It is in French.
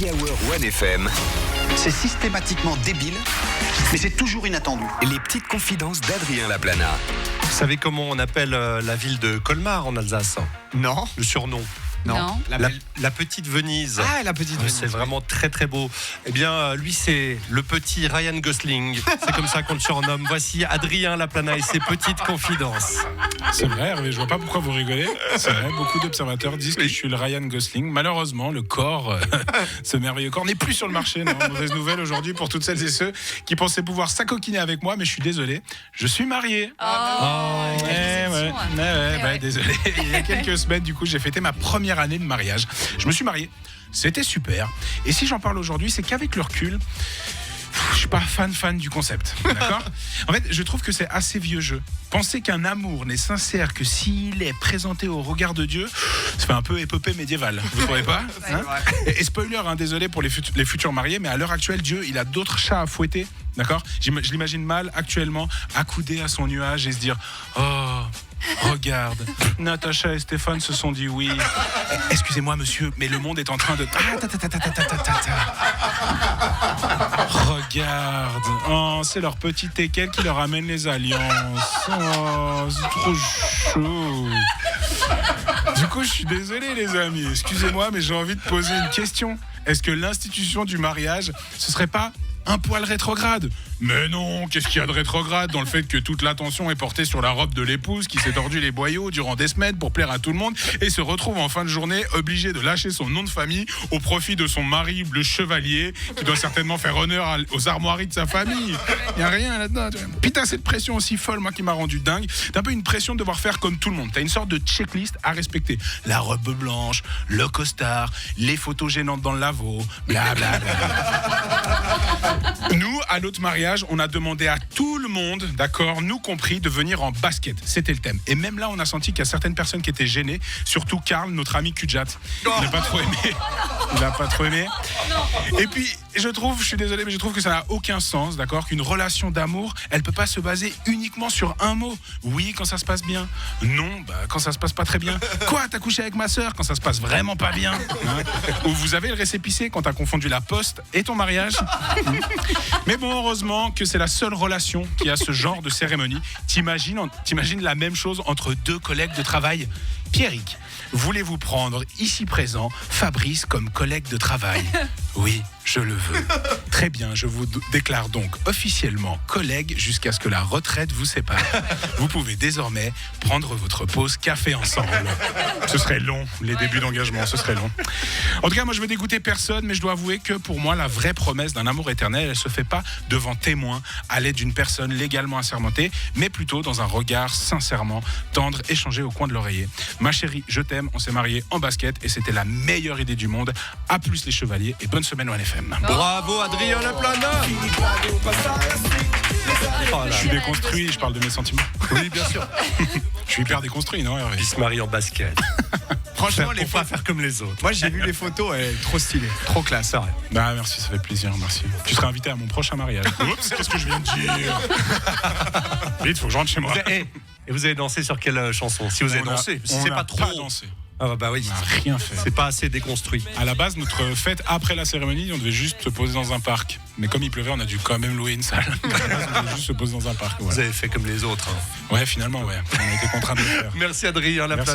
Hour One FM. C'est systématiquement débile, mais c'est toujours inattendu. Les petites confidences d'Adrien Laplana. Vous savez comment on appelle la ville de Colmar en Alsace? Non. Le surnom. Non. La petite Venise. Ah, la petite Venise. C'est vraiment très très beau. Eh bien, lui, c'est le petit Ryan Gosling. C'est comme ça qu'on le surnomme. Voici Adrien Laplana et ses petites confidences. C'est vrai, Hervé, je vois pas pourquoi vous rigolez. C'est vrai, beaucoup d'observateurs disent que je suis le Ryan Gosling. Malheureusement, le corps, ce merveilleux corps, n'est plus sur le marché. Non, mauvaise nouvelle aujourd'hui pour toutes celles et ceux qui pensaient pouvoir s'acoquiner avec moi, mais je suis désolé, je suis marié. Désolé. Il y a quelques semaines, du coup, j'ai fêté ma première année de mariage. Je me suis marié. C'était super. Et si j'en parle aujourd'hui, c'est qu'avec le recul, je suis pas fan du concept, d'accord? En fait, je trouve que c'est assez vieux jeu. Penser qu'un amour n'est sincère que s'il est présenté au regard de Dieu, ça fait un peu épopée médiévale, vous trouvez pas? Et spoiler, désolé pour les futurs mariés, mais à l'heure actuelle, Dieu, il a d'autres chats à fouetter, d'accord? Je l'imagine mal actuellement accoudé à son nuage et se dire « Oh, regarde, Natacha et Stéphane se sont dit oui. Excusez-moi, monsieur, mais le monde est en train de... Regarde, oh, c'est leur petit teckel qui leur amène les alliances. Oh, c'est trop chaud. Du coup, je suis désolé, les amis. Excusez-moi, mais j'ai envie de poser une question. Est-ce que l'institution du mariage, ce serait pas un poil rétrograde? Mais non, qu'est-ce qu'il y a de rétrograde dans le fait que toute l'attention est portée sur la robe de l'épouse qui s'est tordu les boyaux durant des semaines pour plaire à tout le monde et se retrouve en fin de journée obligée de lâcher son nom de famille au profit de son mari, le chevalier, qui doit certainement faire honneur aux armoiries de sa famille. Il n'y a rien là-dedans. Putain, cette pression aussi folle, moi, qui m'a rendu dingue. T'as un peu une pression de devoir faire comme tout le monde. T'as une sorte de checklist à respecter. La robe blanche, le costard, les photos gênantes dans le lavabo, blablabla. Nous, à notre mariage, on a demandé à tout le monde, d'accord, nous compris, de venir en basket. C'était le thème. Et même là, on a senti qu'il y a certaines personnes qui étaient gênées, surtout Karl, notre ami Kudjat. Il n'a pas trop aimé. Et puis, je suis désolé, mais je trouve que ça n'a aucun sens, d'accord, qu'une relation d'amour, elle peut pas se baser uniquement sur un mot. Oui, quand ça se passe bien. Non, quand ça se passe pas très bien. Quoi, t'as couché avec ma sœur quand ça se passe vraiment pas bien, hein? Ou vous avez le récépissé quand t'as confondu la poste et ton mariage. Mais bon, heureusement que c'est la seule relation qui a ce genre de cérémonie. T'imagines la même chose entre deux collègues de travail? Pierrick, voulez-vous prendre ici présent Fabrice comme collègue de travail? Oui, je le veux. Très bien, je vous déclare donc officiellement collègue jusqu'à ce que la retraite vous sépare. Vous pouvez désormais prendre votre pause café ensemble. Ce serait long, les débuts d'engagement, ce serait long. En tout cas, moi je veux dégoûter personne, mais je dois avouer que pour moi, la vraie promesse d'un amour éternel, elle se fait pas devant témoins, à l'aide d'une personne légalement assermentée, mais plutôt dans un regard sincèrement tendre, échangé au coin de l'oreiller. Ma chérie, je t'aime, on s'est mariés en basket et c'était la meilleure idée du monde. À plus les chevaliers et bonne semaine One FM. Bravo Adrien Laplana. Je suis déconstruit, je parle de mes sentiments. Oui, bien sûr. Je suis hyper déconstruit, non, Hervé? Il se marie en basket. Franchement, Pour pas faire comme les autres. moi j'ai vu les photos, elle est trop stylée, trop classe. Bah merci, ça fait plaisir, merci. Tu seras invité à mon prochain mariage. Oups, qu'est-ce que je viens de dire? Vite, faut que je rentre chez moi. Et vous avez dansé sur quelle chanson? Si vous avez dansé, si c'est pas trop. Pas dansé. Ah bah oui, On n'a rien fait. c'est pas assez déconstruit. À la base, notre fête après la cérémonie, on devait juste se poser dans un parc. Mais comme il pleuvait, on a dû quand même louer une salle. À la base, on devait juste se poser dans un parc. Vous Voilà. avez fait comme les autres. Ouais, finalement, ouais. On a été contraints de le faire. Merci Adrien Laplana.